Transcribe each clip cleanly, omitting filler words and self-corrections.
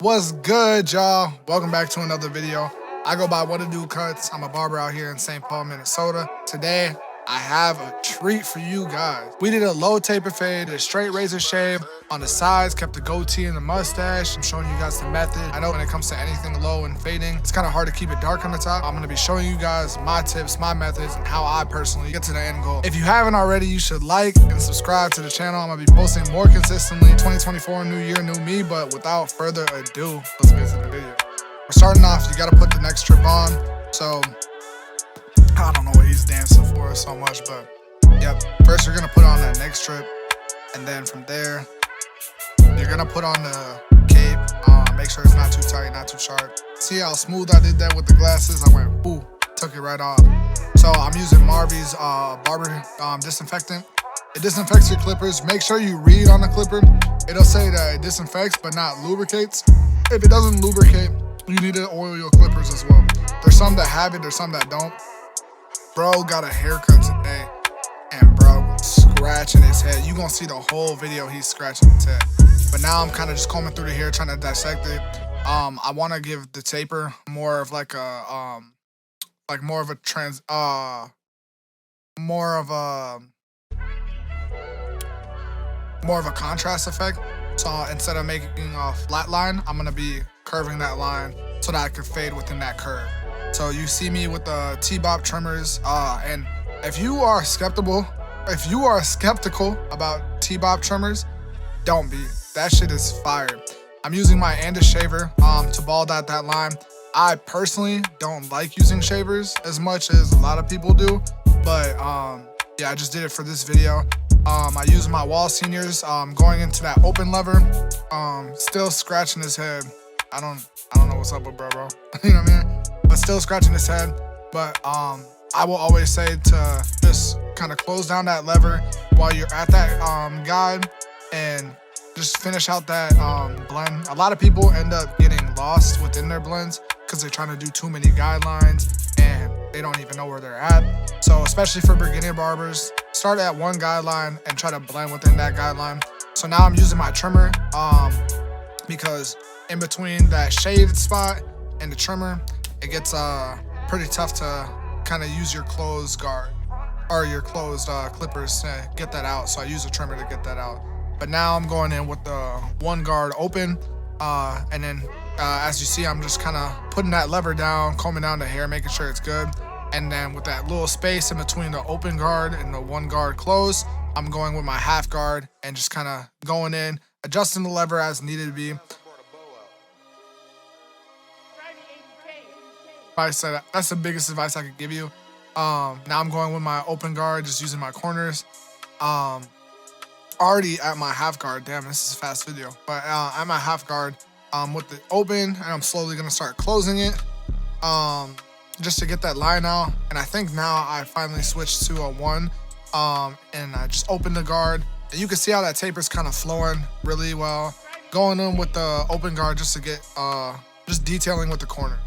What's good, y'all? Welcome back to another video. I go by WhatAdoCuts. I'm a barber out here in St. Paul, Minnesota. Today, I have a treat for you guys. We did a low taper fade, a straight razor shave on the sides, kept the goatee and the mustache. I'm showing you guys the method. I know when it comes to anything low and fading, it's kind of hard to keep it dark on the top. I'm gonna be showing you guys my tips, my methods, and how I personally get to the end goal. If you haven't already, you should like and subscribe to the channel. I'm gonna be posting more consistently. 2024, new year, new me, but without further ado, let's get to the video. We're starting off, you gotta put the next strip on. So, I don't know what he's dancing for so much, but yep. First, you're gonna put on that next strip, and then from there, you're gonna put on the cape. Make sure it's not too tight, not too sharp. See how smooth I did that with the glasses? I went, ooh, took it right off. So I'm using Marvy's barber disinfectant. It disinfects your clippers. Make sure you read on the clipper. It'll say that it disinfects, but not lubricates. If it doesn't lubricate, you need to oil your clippers as well. There's some that have it, there's some that don't. Bro got a haircut today, and bro scratching his head. You gonna see the whole video he's scratching his head. But now I'm kind of just combing through the hair, trying to dissect it. I want to give the taper more of like a more of a contrast effect. So instead of making a flat line, I'm gonna be curving that line so that I can fade within that curve. So you see me with the T-Bob trimmers, and if you are skeptical about T-Bob trimmers, don't be. That shit is fire. I'm using my Andis shaver to bald out that line. I personally don't like using shavers as much as a lot of people do, but yeah, I just did it for this video. I use my wall seniors, going into that open lever, still scratching his head. I don't know what's up with bro. You know what I mean? But still scratching his head. But I will always say to just kind of close down that lever while you're at that guide and just finish out that blend. A lot of people end up getting lost within their blends because they're trying to do too many guidelines and they don't even know where they're at. So especially for beginner barbers, start at one guideline and try to blend within that guideline. So now I'm using my trimmer because in between that shaved spot and the trimmer, it gets pretty tough to kind of use your closed guard or your closed clippers to get that out. So I use a trimmer to get that out. But now I'm going in with the one guard open, and then as you see, I'm just kind of putting that lever down, combing down the hair, making sure it's good. And then with that little space in between the open guard and the one guard closed, I'm going with my half guard and just kind of going in, adjusting the lever as needed to be. I said that's the biggest advice I could give you. Now I'm going with my open guard, just using my corners. Already at my half guard. Damn, this is a fast video. But at my half guard, with the open, and I'm slowly gonna start closing it, just to get that line out. And I think now I finally switched to a one, and I just opened the guard. And you can see how that taper's kind of flowing really well. Going in with the open guard just to get just detailing with the corner.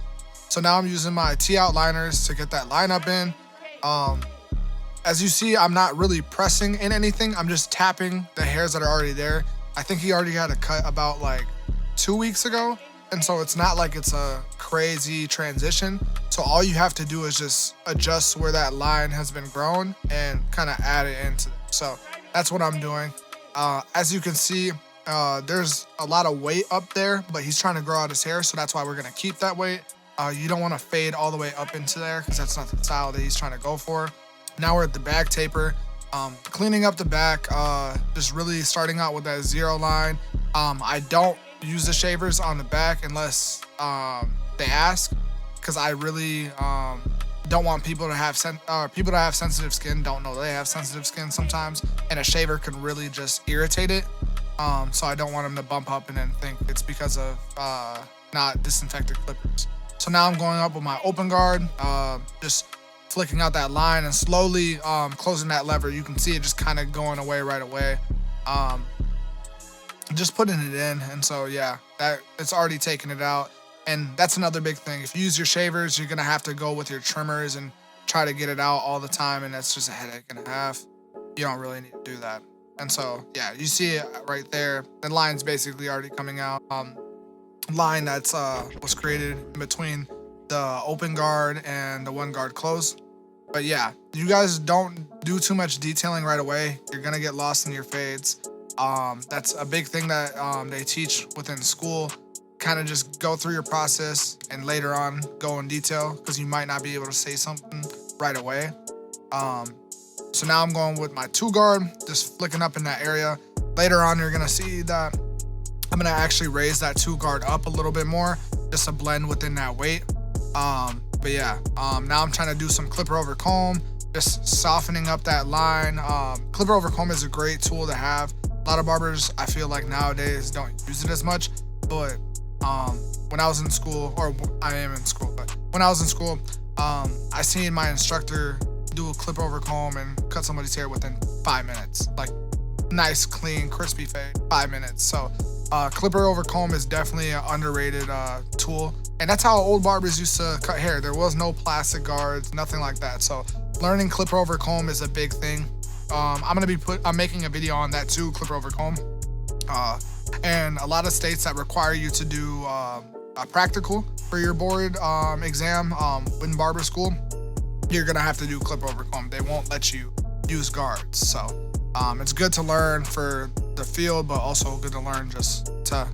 So now I'm using my T-outliners to get that line up in. As you see, I'm not really pressing in anything. I'm just tapping the hairs that are already there. I think he already had a cut about like 2 weeks ago. And so it's not like it's a crazy transition. So all you have to do is just adjust where that line has been grown and kind of add it into it. So that's what I'm doing. As you can see, there's a lot of weight up there, but he's trying to grow out his hair. So that's why we're gonna keep that weight. You don't want to fade all the way up into there because that's not the style that he's trying to go for. Now we're at the back taper, cleaning up the back, just really starting out with that zero line. I don't use the shavers on the back unless they ask, because I really don't want people to have sensitive skin don't know they have sensitive skin sometimes, and a shaver can really just irritate it. So I don't want them to bump up and then think it's because of not disinfected clippers. So now I'm going up with my open guard, just flicking out that line and slowly closing that lever. You can see it just kind of going away right away. Just putting it in, and so yeah, that it's already taken it out. And that's another big thing. If you use your shavers, you're gonna have to go with your trimmers and try to get it out all the time, and that's just a headache and a half. You don't really need to do that. And so yeah, you see it right there. The line's basically already coming out. line that's was created in between the open guard and the one guard close. But yeah, you guys don't do too much detailing right away. You're gonna get lost in your fades. That's a big thing that they teach within school. Kind of just go through your process and later on go in detail, because you might not be able to say something right away. So now I'm going with my 2 guard, just flicking up in that area. Later on, you're gonna see that I'm gonna actually raise that 2 guard up a little bit more, just to blend within that weight. But yeah, now I'm trying to do some clipper over comb, just softening up that line. Clipper over comb is a great tool to have. A lot of barbers, I feel like nowadays, don't use it as much, but when I was in school, or I am in school, but when I was in school, I seen my instructor do a clip over comb and cut somebody's hair within 5 minutes. Like, nice, clean, crispy fade, 5 minutes. So clipper over comb is definitely an underrated tool. And that's how old barbers used to cut hair. There was no plastic guards, nothing like that. So learning clipper over comb is a big thing. I'm making a video on that too, clipper over comb. And a lot of states that require you to do a practical for your board exam in barber school, you're gonna have to do clipper over comb. They won't let you use guards. So it's good to learn for the field, but also good to learn just to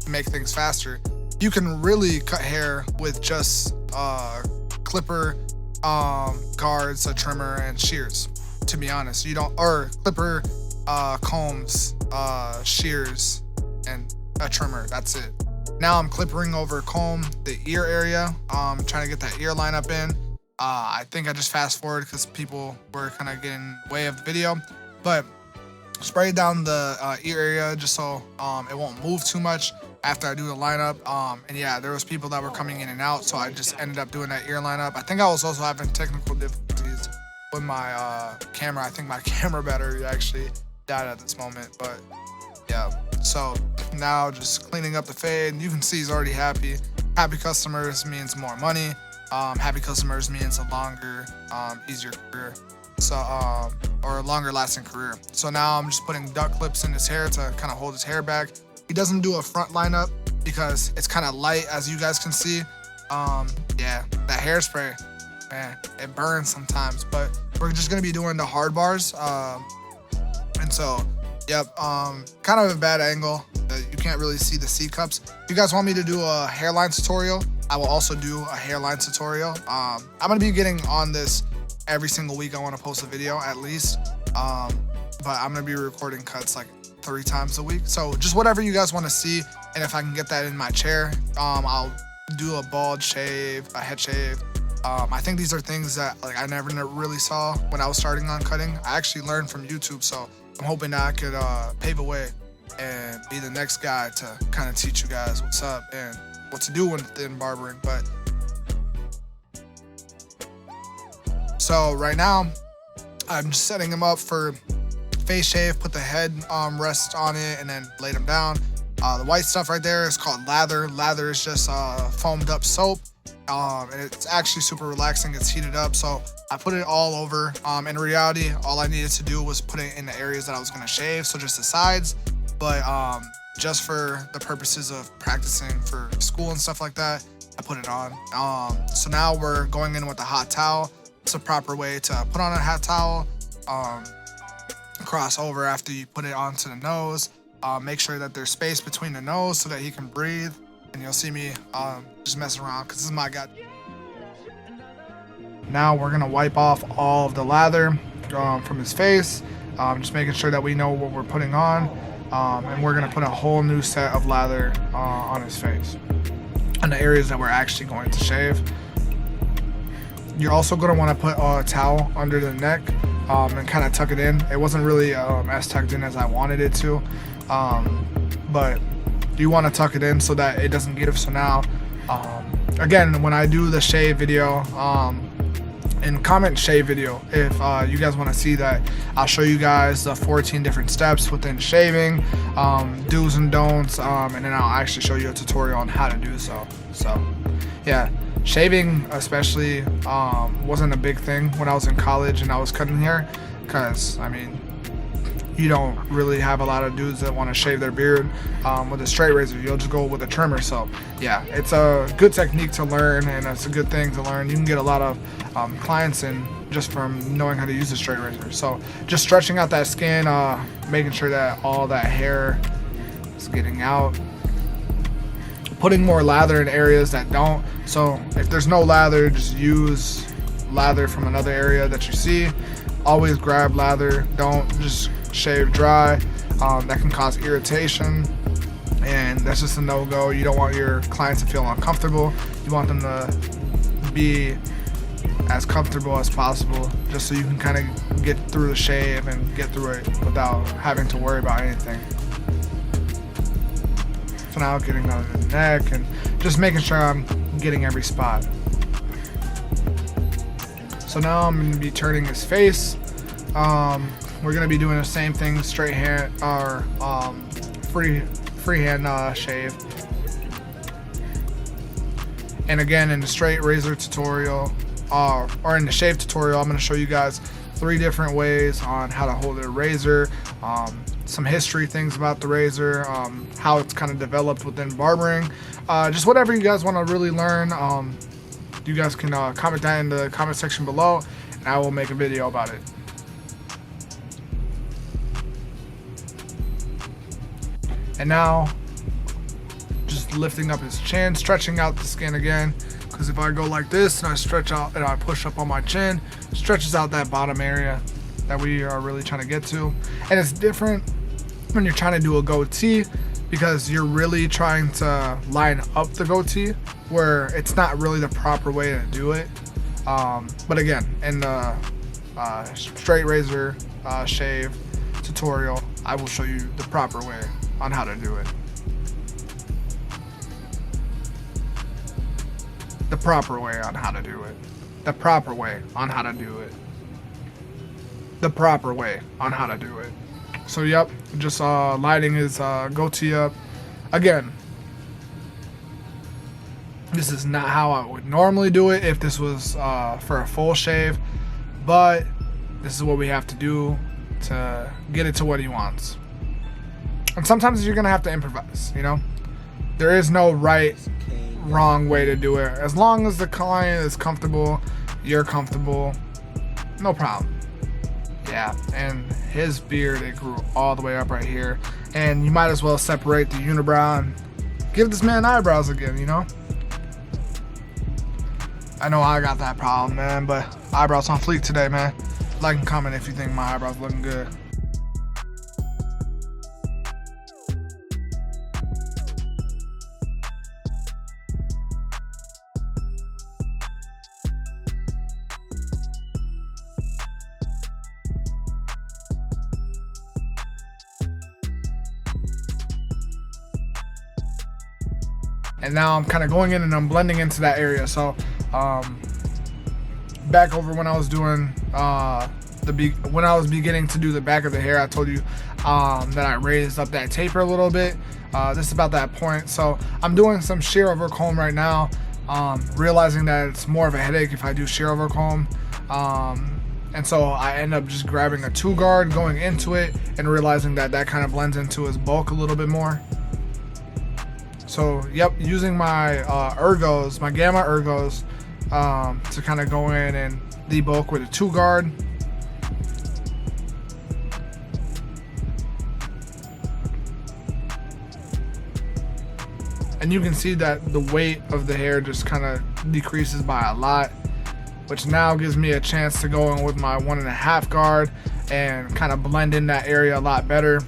make things faster. You can really cut hair with just clipper, guards, a trimmer, and shears, to be honest. You don't, or clipper, combs, shears, and a trimmer. That's it. Now I'm clippering over comb the ear area, trying to get that ear line up in. I think I just fast forward because people were kind of getting in the way of the video, but spray down the ear area just so it won't move too much after I do the lineup. And yeah, there was people that were coming in and out, so I just ended up doing that ear lineup. I think I was also having technical difficulties with my camera. I think my camera battery actually died at this moment, but yeah. So now just cleaning up the fade. You can see he's already happy. Happy customers means more money. Happy customers means a longer, easier career. So, or a longer lasting career. So now I'm just putting duck clips in his hair to kind of hold his hair back. He doesn't do a front lineup because it's kind of light, as you guys can see. Yeah, that hairspray, man, it burns sometimes, but we're just gonna be doing the hard bars. And so, yep, kind of a bad angle. You can't really see the C cups. If you guys want me to do a hairline tutorial, I will also do a hairline tutorial. I'm gonna be getting on this every single week. I want to post a video at least, but I'm gonna be recording cuts like 3 times a week. So just whatever you guys want to see, and if I can get that in my chair, I'll do a bald shave, a head shave. I think these are things that like I never really saw when I was starting on cutting. I actually learned from YouTube, so I'm hoping that I could pave a way and be the next guy to kind of teach you guys what's up and what to do within barbering. But so right now I'm just setting him up for face shave, put the head rest on it, and then laid him down. The white stuff right there is called lather. Lather is just foamed up soap, and it's actually super relaxing. It's heated up, so I put it all over. In reality, all I needed to do was put it in the areas that I was gonna shave, so just the sides. But just for the purposes of practicing for school and stuff like that, I put it on. So now we're going in with a hot towel. It's a proper way to put on a hot towel. Cross over after you put it onto the nose. Make sure that there's space between the nose so that he can breathe. And you'll see me just messing around because this is my guy. Now we're gonna wipe off all of the lather from his face. Just making sure that we know what we're putting on. And we're gonna put a whole new set of lather on his face, on the areas that we're actually going to shave. You're also gonna wanna put a towel under the neck and kind of tuck it in. It wasn't really as tucked in as I wanted it to, but you wanna tuck it in so that it doesn't get it. So now, again, when I do the shave video, and comment shave video if you guys want to see that. I'll show you guys the 14 different steps within shaving, do's and don'ts, and then I'll actually show you a tutorial on how to do so. So yeah, shaving especially wasn't a big thing when I was in college and I was cutting hair, because I mean, you don't really have a lot of dudes that want to shave their beard with a straight razor. You'll just go with a trimmer. So yeah, it's a good technique to learn, and it's a good thing to learn. You can get a lot of clients in just from knowing how to use a straight razor. So just stretching out that skin, making sure that all that hair is getting out, putting more lather in areas that don't. So if there's no lather, just use lather from another area that you see. Always grab lather, don't just shave dry. That can cause irritation, and that's just a no-go. You don't want your clients to feel uncomfortable. You want them to be as comfortable as possible, just so you can kind of get through the shave and get through it without having to worry about anything. So now getting out of the neck and just making sure I'm getting every spot. So now I'm going to be turning his face. We're going to be doing the same thing, straight hand or freehand shave. And again, in the straight razor tutorial or in the shave tutorial, I'm going to show you guys 3 different ways on how to hold a razor, some history things about the razor, how it's kind of developed within barbering, just whatever you guys want to really learn. You guys can comment that in the comment section below, and I will make a video about it. And now, just lifting up his chin, stretching out the skin again, because if I go like this and I stretch out and I push up on my chin, it stretches out that bottom area that we are really trying to get to. And it's different when you're trying to do a goatee, because you're really trying to line up the goatee, where it's not really the proper way to do it. But again, in the straight razor shave tutorial, I will show you the proper way on how to do it. The proper way on how to do it. The proper way on how to do it. The proper way on how to do it. So yep, just lighting his goatee up. Again, this is not how I would normally do it if this was for a full shave, but this is what we have to do to get it to what he wants. And sometimes you're gonna have to improvise, you know? There is no right, wrong way to do it. As long as the client is comfortable, you're comfortable, no problem. Yeah, and his beard, it grew all the way up right here. And you might as well separate the unibrow and give this man eyebrows again, you know? I know I got that problem, man, but eyebrows on fleek today, man. Like and comment if you think my eyebrows looking good. And now I'm kind of going in and I'm blending into that area. So back over when I was doing when I was beginning to do the back of the hair, I told you that I raised up that taper a little bit. This is about that point. So I'm doing some shear over comb right now, realizing that it's more of a headache if I do shear over comb. And so I end up just grabbing a 2-guard, going into it, and realizing that that kind of blends into his bulk a little bit more. So yep, using my ergos, my gamma ergos, to kind of go in and debulk with a 2-guard. And you can see that the weight of the hair just kind of decreases by a lot, which now gives me a chance to go in with my 1.5 guard and kind of blend in that area a lot better.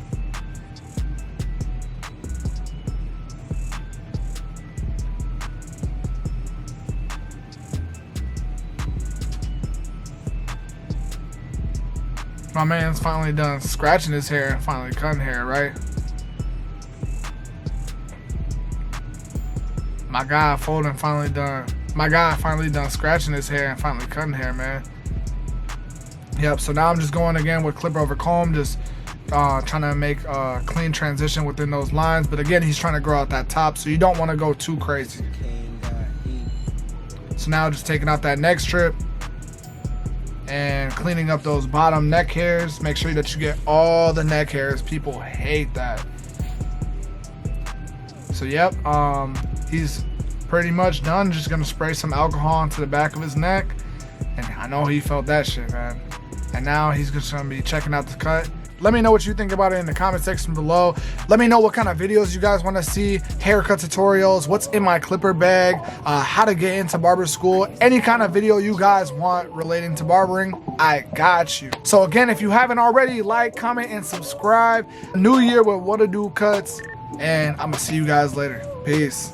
My man's finally done scratching his hair and finally cutting hair, right? My guy finally done scratching his hair and finally cutting hair, man. Yep, so now I'm just going again with clipper over comb, just trying to make a clean transition within those lines. But again, he's trying to grow out that top, so you don't want to go too crazy. So now just taking out that neck strip. and cleaning up those bottom neck hairs. Make sure that you get all the neck hairs. People hate that. So yep, he's pretty much done. Just gonna spray some alcohol into the back of his neck, and I know he felt that shit, man. And now he's just gonna be checking out the cut. Let me know what you think about it in the comment section below. Let me know what kind of videos you guys want to see, haircut tutorials, what's in my clipper bag, how to get into barber school, any kind of video you guys want relating to barbering, I got you. So again, if you haven't already, like, comment, and subscribe. New year with WhatAdoCuts, and I'm gonna see you guys later. Peace.